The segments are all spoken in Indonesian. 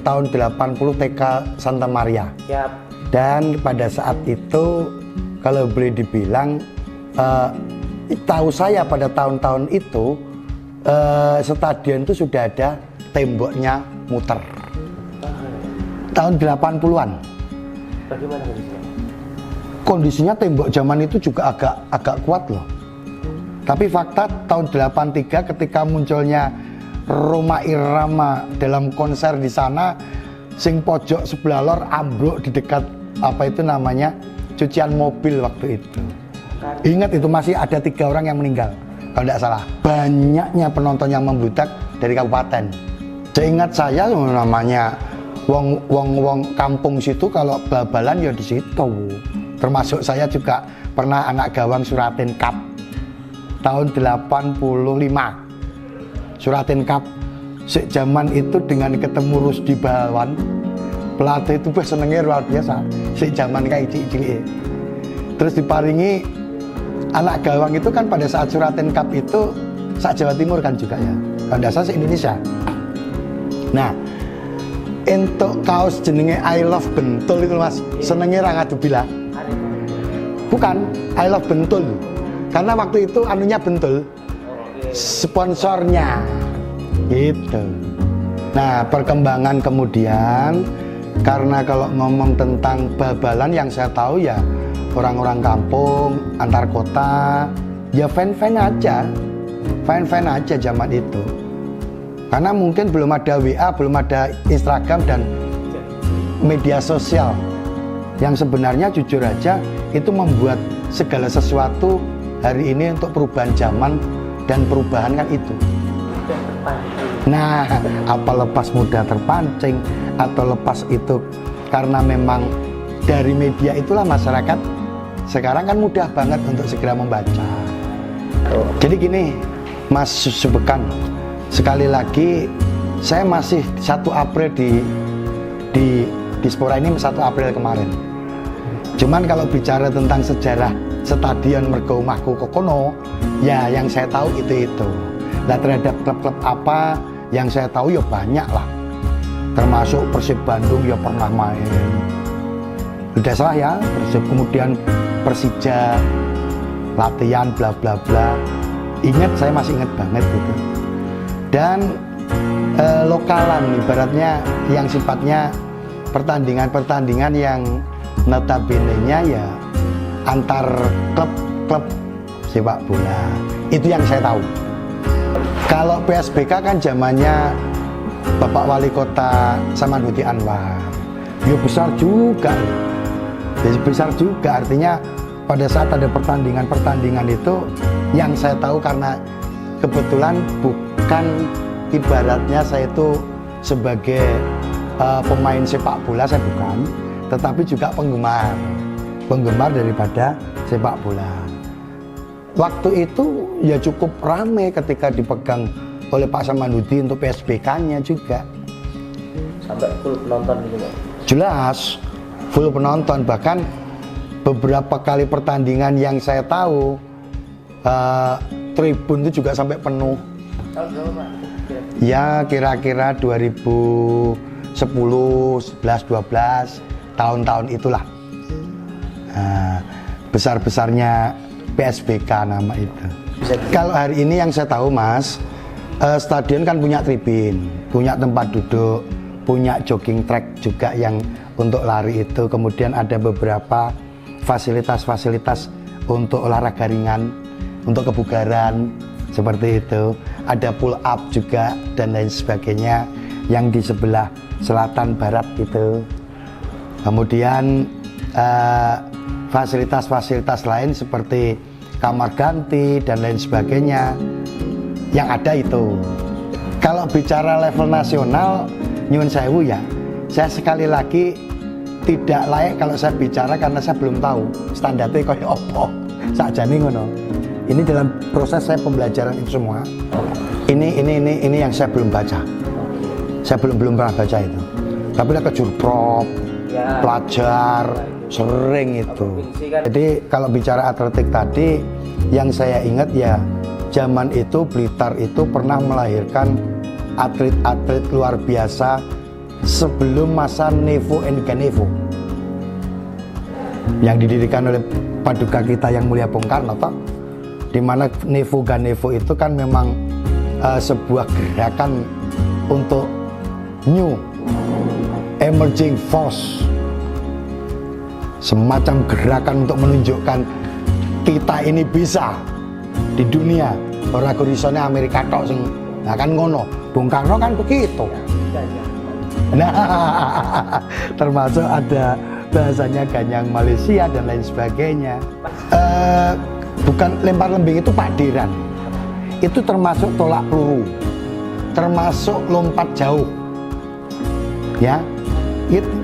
tahun 80 TK Santa Maria. Siap. Dan pada saat itu kalau boleh dibilang tahu saya pada tahun-tahun itu stadion itu sudah ada temboknya muter. Tahun 80-an. Bagaimana kondisinya? Kondisinya tembok zaman itu juga agak kuat loh. Tapi fakta tahun 83 ketika munculnya Rhoma Irama dalam konser di sana, sing pojok sebelah lor ambruk di dekat apa itu namanya cucian mobil waktu itu. Ingat itu masih ada 3 orang yang meninggal kalau tidak salah. Banyaknya penonton yang membludak dari kabupaten. Seingat saya namanya wong kampung situ kalau bal-balan ya di situ. Termasuk saya juga pernah anak gawang Suratin Cup tahun 85. Suratin Cup zaman itu dengan ketemu Rusdi Balwan, pelatih itu senengnya luar biasa. Zaman kayak cilik-cilik. Terus diparingi anak gawang itu kan pada saat Suratin Cup itu sak Jawa Timur kan juga ya. Kalau tidak salah se-Indonesia. Nah, untuk kaos jenenge I Love Bentul itu Mas, senengnya ra ngadu bila. Bukan, I Love Bentul. Karena waktu itu anunya Bentul. Sponsornya. Gitu. Nah, perkembangan kemudian karena kalau ngomong tentang bal-balan yang saya tahu ya orang-orang kampung, antar kota, ya fan-fan aja. Fan-fan aja zaman itu. Karena mungkin belum ada WA, belum ada Instagram dan media sosial yang sebenarnya jujur aja itu membuat segala sesuatu hari ini untuk perubahan zaman dan perubahan kan itu. Nah, apa lepas mudah terpancing atau lepas itu karena memang dari media itulah masyarakat sekarang kan mudah banget untuk segera membaca. Jadi gini, Mas Subekan, sekali lagi saya masih 1 April di Dispora ini 1 April kemarin. Cuman kalau bicara tentang sejarah stadion Mergo Omahku Kokono, ya yang saya tahu itu. Nah, terhadap klub-klub apa yang saya tahu ya banyak lah. Termasuk Persib Bandung ya pernah main. Tidak salah ya, Persib, kemudian Persija latihan bla bla bla. Ingat, saya masih ingat banget gitu. Dan lokalan ibaratnya yang sifatnya pertandingan-pertandingan yang notabene-nya ya antar klub sepak bola. Itu yang saya tahu. Kalau PSBK kan zamannya Bapak Wali Kota Samanhudi Anwar. Ya besar juga. Ya besar juga, artinya pada saat ada pertandingan-pertandingan itu yang saya tahu karena kebetulan bukan ibaratnya saya itu sebagai pemain sepak bola, saya bukan, tetapi juga penggemar daripada sepak bola. Waktu itu ya cukup ramai ketika dipegang oleh Pak Samanhudi untuk PSBK-nya juga. Sampai full penonton gitu Pak? Jelas, full penonton. Bahkan beberapa kali pertandingan yang saya tahu tribun itu juga sampai penuh. Tahun berapa Pak? Ya kira-kira 2010, 11, 12 tahun-tahun itulah. Besar-besarnya PSBK nama itu. Kalau hari ini yang saya tahu Mas, stadion kan punya tribun, punya tempat duduk, punya jogging track juga yang untuk lari itu. Kemudian ada beberapa fasilitas-fasilitas untuk olahraga ringan, untuk kebugaran seperti itu. Ada pull up juga dan lain sebagainya yang di sebelah selatan barat itu. Kemudian fasilitas-fasilitas lain seperti kamar ganti dan lain sebagainya yang ada itu. Kalau bicara level nasional, nyuwun sewu ya, saya sekali lagi tidak layak kalau saya bicara karena saya belum tahu standarnya kayak apa. Sakjane ngono. Ini dalam proses saya pembelajaran itu semua. Ini yang saya belum baca. Saya belum pernah baca itu. Tapi udah ke Jurprop, ya, pelajar, sering itu. Jadi kalau bicara atletik tadi, yang saya ingat ya zaman itu Blitar itu pernah melahirkan atlet-atlet luar biasa sebelum masa Nevo and Ganevo yang didirikan oleh paduka kita yang mulia Bung Karno, di mana Nevo Ganevo itu kan memang sebuah gerakan untuk new emerging force, semacam gerakan untuk menunjukkan kita ini bisa di dunia. Ora kurisone Amerika tok sing, nah kan ngono. Bung Karno kan begitu. Nah, termasuk ada bahasanya ganyang Malaysia dan lain sebagainya. Bukan lempar lembing itu Pak Diran. Itu termasuk tolak peluru, termasuk lompat jauh. Ya,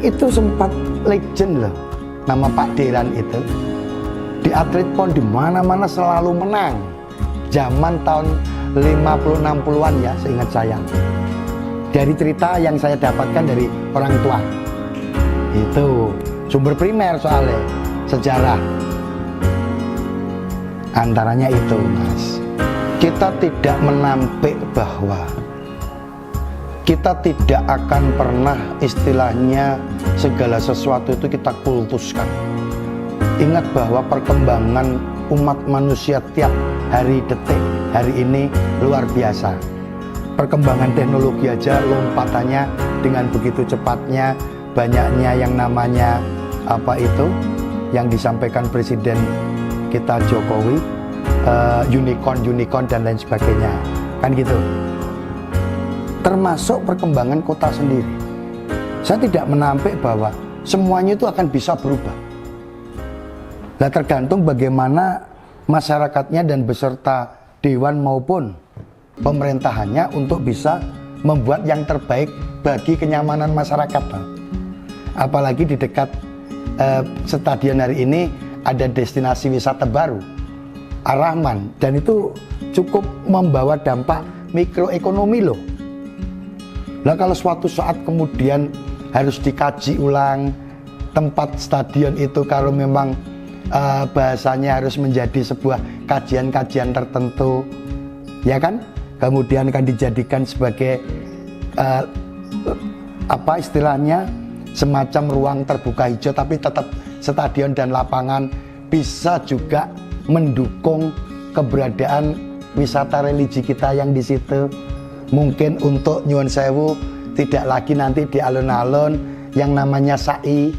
itu sempat legend loh. Nama Pak Diran itu di atlet pon di mana-mana selalu menang. Zaman tahun 50-60-an ya, seingat saya. Dari cerita yang saya dapatkan dari orang tua. Itu sumber primer soalnya, sejarah. Antaranya itu, Mas. Kita tidak menampik bahwa kita tidak akan pernah istilahnya segala sesuatu itu kita kultuskan. Ingat bahwa perkembangan umat manusia tiap hari detik hari ini luar biasa. Perkembangan teknologi aja lompatannya dengan begitu cepatnya, banyaknya yang namanya apa itu yang disampaikan Presiden kita Jokowi, unicorn dan lain sebagainya, kan gitu. Termasuk perkembangan kota sendiri. Saya tidak menampik bahwa semuanya itu akan bisa berubah. Nah, tergantung bagaimana masyarakatnya dan beserta dewan maupun pemerintahannya untuk bisa membuat yang terbaik bagi kenyamanan masyarakat. Apalagi di dekat stadion hari ini ada destinasi wisata baru, Ar-Rahman, dan itu cukup membawa dampak mikroekonomi loh. Nah, kalau suatu saat kemudian harus dikaji ulang tempat stadion itu, kalau memang bahasanya harus menjadi sebuah kajian-kajian tertentu, ya kan? Kemudian akan dijadikan sebagai apa istilahnya, semacam ruang terbuka hijau, tapi tetap stadion dan lapangan bisa juga mendukung keberadaan wisata religi kita yang di situ. Mungkin untuk nyuwun sewu tidak lagi nanti di alun-alun yang namanya sa'i,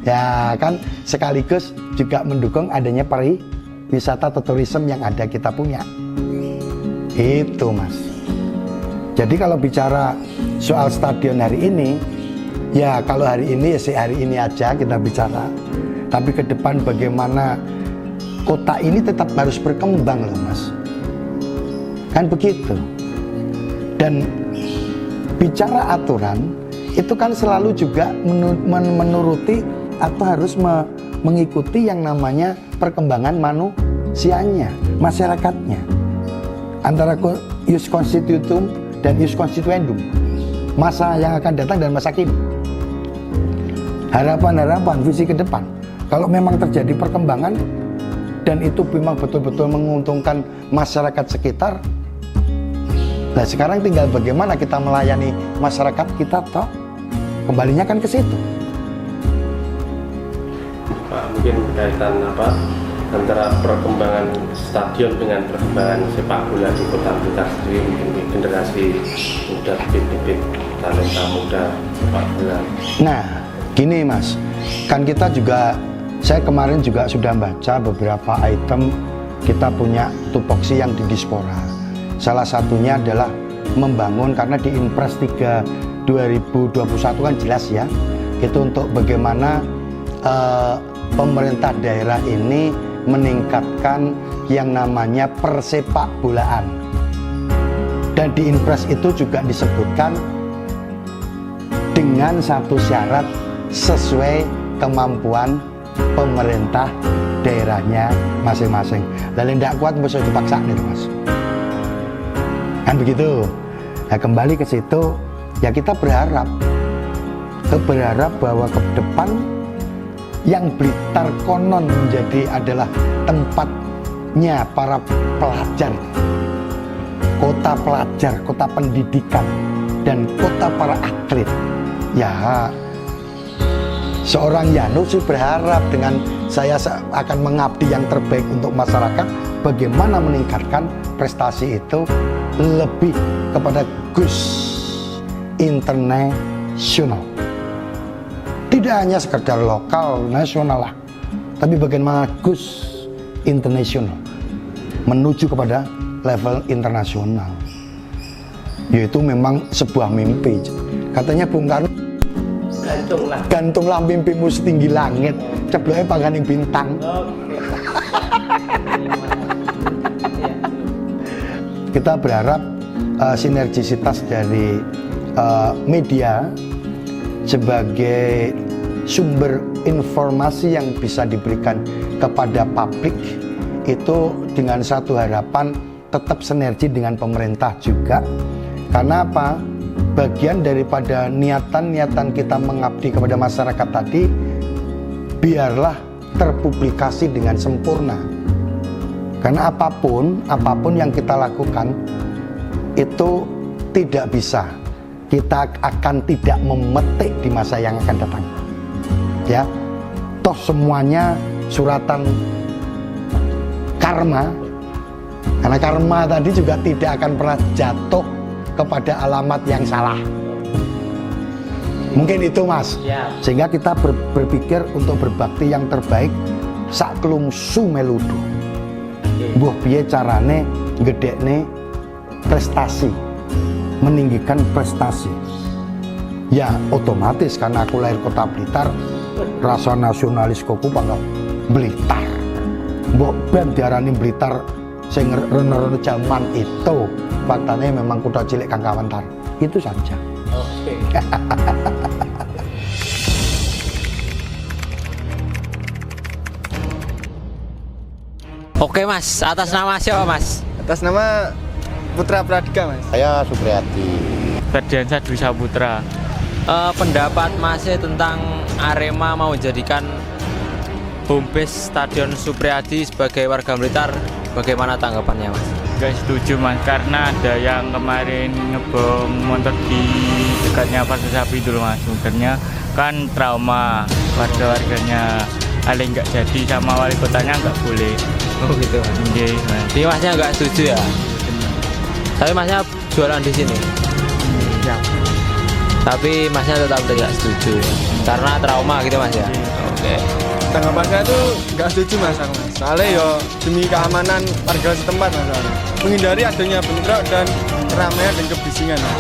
ya kan, sekaligus juga mendukung adanya pariwisata atau turisme yang ada kita punya. Itu, Mas. Jadi kalau bicara soal stadion hari ini, ya kalau hari ini ya hari ini aja kita bicara. Tapi ke depan bagaimana kota ini tetap harus berkembang loh, Mas. Kan begitu. Dan bicara aturan itu kan selalu juga menuruti atau harus mengikuti yang namanya perkembangan manusianya, masyarakatnya. Antara ius constitutum dan ius constituendum, masa yang akan datang dan masa kini. Harapan-harapan, visi ke depan. Kalau memang terjadi perkembangan dan itu memang betul-betul menguntungkan masyarakat sekitar, nah sekarang tinggal bagaimana kita melayani masyarakat kita, toh kembalinya kan ke situ. Pak, mungkin berkaitan apa antara perkembangan stadion dengan perkembangan sepak bola di kota Blitar sendiri, mungkin generasi muda, bibit-bibit talenta muda sepak bola. Nah, gini Mas, kan kita juga, saya kemarin juga sudah baca beberapa item, kita punya tupoksi yang di Dispora. Salah satunya adalah membangun, karena di Impres 3 2021 kan jelas ya, itu untuk bagaimana pemerintah daerah ini meningkatkan yang namanya persepak bolaan. Dan di Impres itu juga disebutkan dengan satu syarat sesuai kemampuan pemerintah daerahnya masing-masing. Lalu tidak kuat bisa dipaksa nih Mas. Kan begitu. Nah, kembali ke situ ya, kita berharap bahwa ke depan yang Blitar konon menjadi adalah tempatnya para pelajar, kota pelajar, kota pendidikan, dan kota para atlet. Ya, seorang Yanu sih berharap dengan saya akan mengabdi yang terbaik untuk masyarakat, bagaimana meningkatkan prestasi itu lebih kepada Gus internasional. Tidak hanya sekedar lokal, nasional lah, tapi bagaimana Gus internasional menuju kepada level internasional. Yaitu memang sebuah mimpi. Katanya Bung Karno, gantunglah mimpimu setinggi langit, cebloknya pangganing bintang. Kita berharap sinergisitas dari media sebagai sumber informasi yang bisa diberikan kepada publik itu dengan satu harapan tetap sinergi dengan pemerintah juga. Karena apa? Bagian daripada niatan-niatan kita mengabdi kepada masyarakat tadi, biarlah terpublikasi dengan sempurna. Karena apapun yang kita lakukan itu tidak bisa, kita akan tidak memetik di masa yang akan datang. Ya, toh semuanya suratan karma. Karena karma tadi juga tidak akan pernah jatuh kepada alamat yang salah. Mungkin itu Mas. Sehingga kita berpikir untuk berbakti yang terbaik saklungsu meludu. Mbuh piye carane gedekne prestasi, meninggikan prestasi. Ya otomatis karena aku lahir kota Blitar, rasa nasionalis koku pangkat Blitar. Mbok ben diarani Blitar sing rene-rene zaman itu, faktanya memang kota cilik kang kawentar. Itu saja. Oke. Oke Mas, atas nama siapa Mas? Atas nama Putra Pradika Mas. Saya Supriyadi. Ferdiansyah Dwi Saputra. Pendapat Masnya tentang Arema mau jadikan home base Stadion Supriyadi sebagai warga Blitar, bagaimana tanggapannya Mas? Gak setuju Mas, karena ada yang kemarin ngebom motor di dekatnya Pasar Sapi dulu Mas. Sebenarnya kan trauma warga-warganya. Ale nggak jadi sama wali kotanya nggak boleh. Oh gitu Mas. Iya, Mas. Jadi Masnya nggak setuju ya? Tapi Masnya jualan di sini. Ya. Tapi Masnya tetap tidak setuju karena trauma gitu Mas ya. Oke. Tanggapan saya tuh nggak setuju Mas aku Mas. Soalnya yo demi keamanan warga setempat Mas. Soalnya. Menghindari adanya bentrok dan keramaian dan kebisingan Mas.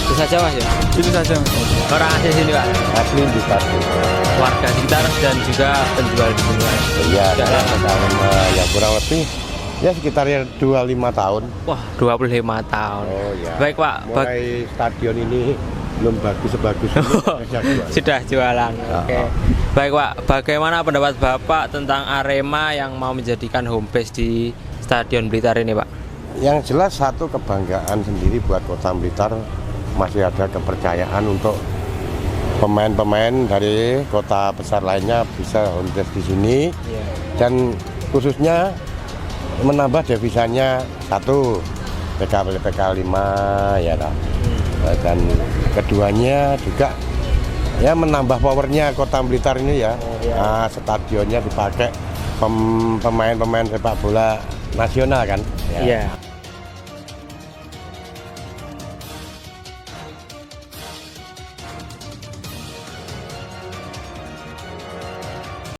Itu saja Mas ya? Itu saja Mas. Orang asli sini Pak? Asli di Stasiun. Warga sekitar dan juga penjual di sini Mas? Iya, Sudah saya lama? selama ya kurang lebih ya sekitar 25 tahun. Wah 25 tahun. Oh ya. Baik Pak, Mulai stadion ini belum bagus sebagus ini. saya jual. sudah jualan. Ya. Oke. Baik Pak, bagaimana pendapat Bapak tentang Arema yang mau menjadikan home base di Stadion Blitar ini Pak? Yang jelas satu kebanggaan sendiri buat Kota Blitar, masih ada kepercayaan untuk pemain-pemain dari kota besar lainnya bisa home base di sini. Dan khususnya menambah devisanya satu PK 5 ya lah. Dan keduanya juga ya menambah powernya Kota Blitar ini ya. Nah, stadionnya dipakai pemain-pemain sepak bola nasional kan. Iya.